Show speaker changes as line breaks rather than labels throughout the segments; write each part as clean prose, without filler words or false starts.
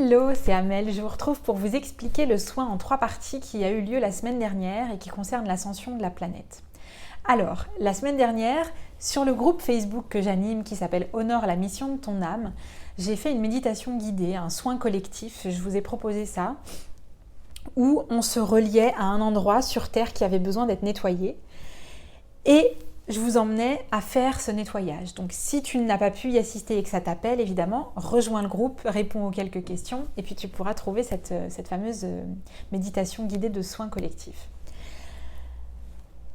Hello, c'est Amel. Je vous retrouve pour vous expliquer le soin en 3 parties qui a eu lieu la semaine dernière et qui concerne l'ascension de la planète. Alors, la semaine dernière, sur le groupe Facebook que j'anime qui s'appelle Honore la mission de ton âme, j'ai fait une méditation guidée, un soin collectif, je vous ai proposé ça, où on se reliait à un endroit sur Terre qui avait besoin d'être nettoyé. Et je vous emmenais à faire ce nettoyage. Donc si tu n'as pas pu y assister et que ça t'appelle, évidemment, rejoins le groupe, réponds aux quelques questions et puis tu pourras trouver cette fameuse méditation guidée de soins collectifs.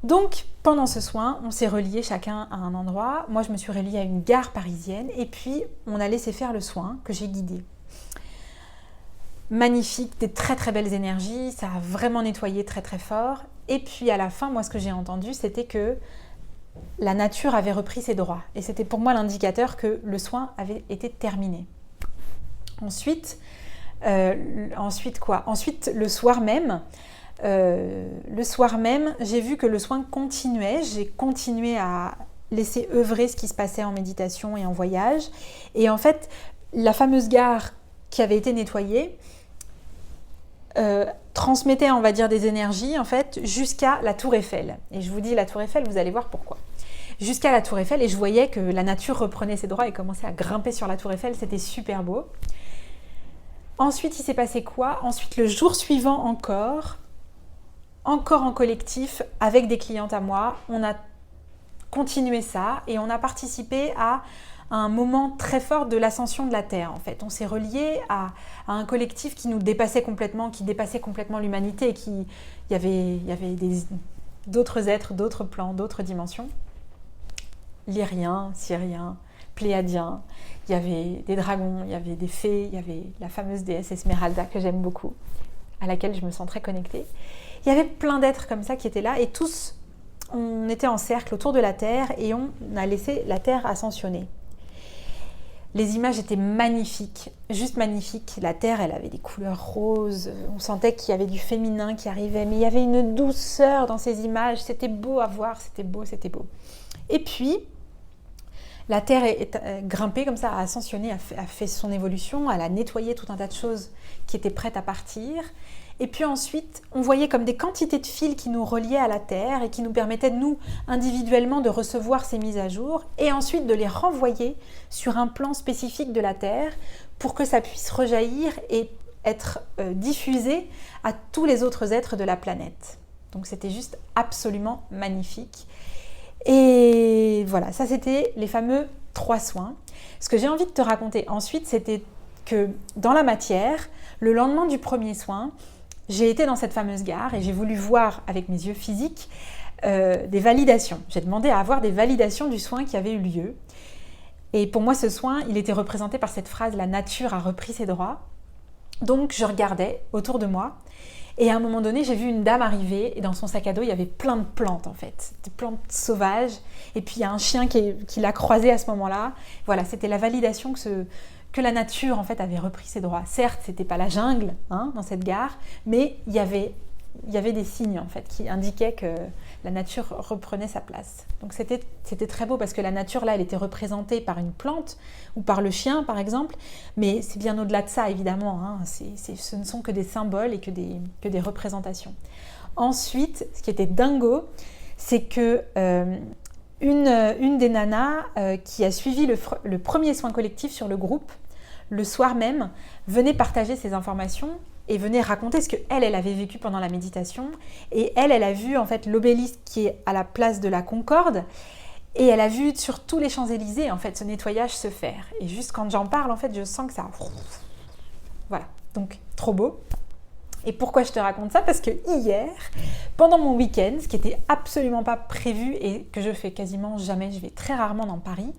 Donc pendant ce soin, on s'est reliés chacun à un endroit. Moi je me suis reliée à une gare parisienne et puis on a laissé faire le soin que j'ai guidé. Magnifique, des très très belles énergies, ça a vraiment nettoyé très très fort. Et puis à la fin, moi ce que j'ai entendu, c'était que la nature avait repris ses droits. Et c'était pour moi l'indicateur que le soin avait été terminé. Ensuite, le soir même, j'ai vu que le soin continuait. J'ai continué à laisser œuvrer ce qui se passait en méditation et en voyage. Et en fait, la fameuse gare qui avait été nettoyée transmettait, on va dire, des énergies en fait jusqu'à la Tour Eiffel. Et je vous dis la Tour Eiffel, vous allez voir pourquoi. Jusqu'à la Tour Eiffel, et je voyais que la nature reprenait ses droits et commençait à grimper sur la Tour Eiffel, c'était super beau. Ensuite, il s'est passé quoi ? Ensuite, le jour suivant encore en collectif, avec des clientes à moi, on a continué ça et on a participé à un moment très fort de l'ascension de la Terre. En fait, on s'est relié à un collectif qui nous dépassait complètement, qui dépassait complètement l'humanité et il y avait d'autres êtres, d'autres plans, d'autres dimensions. Lyriens, Syriens, Pléiadiens, il y avait des dragons, il y avait des fées, il y avait la fameuse déesse Esmeralda que j'aime beaucoup, à laquelle je me sens très connectée. Il y avait plein d'êtres comme ça qui étaient là et tous, on était en cercle autour de la Terre et on a laissé la Terre ascensionner. Les images étaient magnifiques, juste magnifiques. La Terre, elle avait des couleurs roses, on sentait qu'il y avait du féminin qui arrivait, mais il y avait une douceur dans ces images, c'était beau à voir, c'était beau, c'était beau. Et puis, la Terre est grimpée comme ça, a ascensionné, a fait son évolution, elle a nettoyé tout un tas de choses qui étaient prêtes à partir. Et puis ensuite, on voyait comme des quantités de fils qui nous reliaient à la Terre et qui nous permettaient, nous, individuellement, de recevoir ces mises à jour et ensuite de les renvoyer sur un plan spécifique de la Terre pour que ça puisse rejaillir et être diffusé à tous les autres êtres de la planète. Donc c'était juste absolument magnifique. Et voilà, ça c'était les fameux 3 soins. Ce que j'ai envie de te raconter ensuite, c'était que dans la matière, le lendemain du premier soin, j'ai été dans cette fameuse gare et j'ai voulu voir avec mes yeux physiques des validations. J'ai demandé à avoir des validations du soin qui avait eu lieu. Et pour moi, ce soin, il était représenté par cette phrase « La nature a repris ses droits ». Donc, je regardais autour de moi. Et à un moment donné, j'ai vu une dame arriver et dans son sac à dos, il y avait plein de plantes en fait, des plantes sauvages. Et puis il y a un chien qui l'a croisé à ce moment-là. Voilà, c'était la validation que la nature en fait avait repris ses droits. Certes, c'était pas la jungle dans cette gare, mais il y avait des signes en fait qui indiquaient que la nature reprenait sa place. Donc c'était très beau parce que la nature là, elle était représentée par une plante ou par le chien par exemple, mais c'est bien au-delà de ça évidemment. Ce ne sont que des symboles et que des représentations. Ensuite, ce qui était dingo, c'est que une des nanas qui a suivi le premier soin collectif sur le groupe, le soir même, venait partager ses informations et venait raconter ce qu'elle avait vécu pendant la méditation. Et elle a vu en fait l'obélisque qui est à la place de la Concorde et elle a vu sur tous les Champs-Élysées en fait ce nettoyage se faire. Et juste quand j'en parle, en fait, je sens que ça... Voilà, donc trop beau. Et pourquoi je te raconte ça ? Parce que hier, pendant mon week-end, ce qui n'était absolument pas prévu et que je fais quasiment jamais, je vais très rarement dans Paris,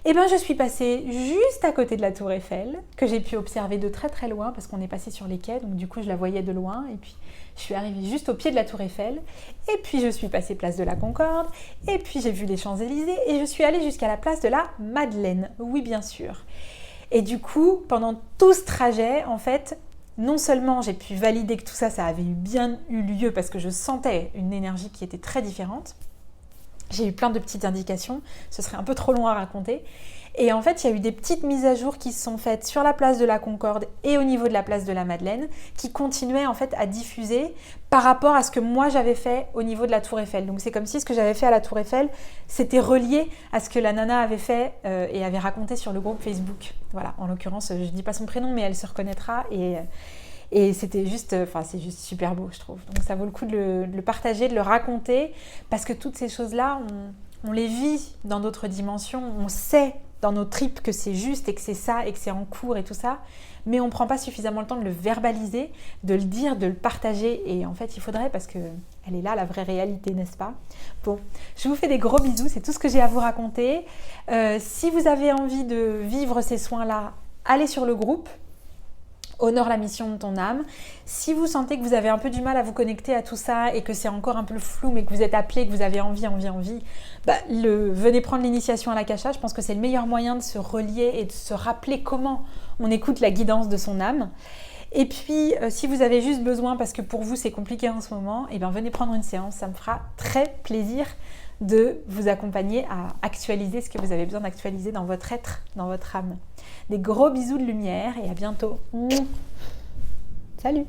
et bien je suis passée juste à côté de la Tour Eiffel, que j'ai pu observer de très très loin parce qu'on est passé sur les quais, donc du coup je la voyais de loin, et puis je suis arrivée juste au pied de la Tour Eiffel, et puis je suis passée place de la Concorde, et puis j'ai vu les Champs-Élysées, et je suis allée jusqu'à la place de la Madeleine, oui bien sûr. Et du coup, pendant tout ce trajet, en fait, non seulement j'ai pu valider que tout ça, ça avait bien eu lieu parce que je sentais une énergie qui était très différente, j'ai eu plein de petites indications, ce serait un peu trop long à raconter. Et en fait, il y a eu des petites mises à jour qui se sont faites sur la place de la Concorde et au niveau de la place de la Madeleine, qui continuaient en fait à diffuser par rapport à ce que moi j'avais fait au niveau de la Tour Eiffel. Donc c'est comme si ce que j'avais fait à la Tour Eiffel, c'était relié à ce que la nana avait fait et avait raconté sur le groupe Facebook. Voilà, en l'occurrence, je ne dis pas son prénom, mais elle se reconnaîtra et c'était juste, c'est juste super beau, je trouve. Donc ça vaut le coup de le partager, de le raconter, parce que toutes ces choses-là, on les vit dans d'autres dimensions, on sait dans nos tripes que c'est juste et que c'est ça et que c'est en cours et tout ça, mais on ne prend pas suffisamment le temps de le verbaliser, de le dire, de le partager, et en fait il faudrait, parce qu'elle est là la vraie réalité, n'est-ce pas? Bon, je vous fais des gros bisous, c'est tout ce que j'ai à vous raconter. Si vous avez envie de vivre ces soins-là, allez sur le groupe Honore la mission de ton âme. Si vous sentez que vous avez un peu du mal à vous connecter à tout ça et que c'est encore un peu flou, mais que vous êtes appelé, que vous avez envie, venez prendre l'initiation à l'Akasha. Je pense que c'est le meilleur moyen de se relier et de se rappeler comment on écoute la guidance de son âme. Et puis, si vous avez juste besoin, parce que pour vous c'est compliqué en ce moment, venez prendre une séance. Ça me fera très plaisir de vous accompagner à actualiser ce que vous avez besoin d'actualiser dans votre être, dans votre âme. Des gros bisous de lumière et à bientôt. Salut!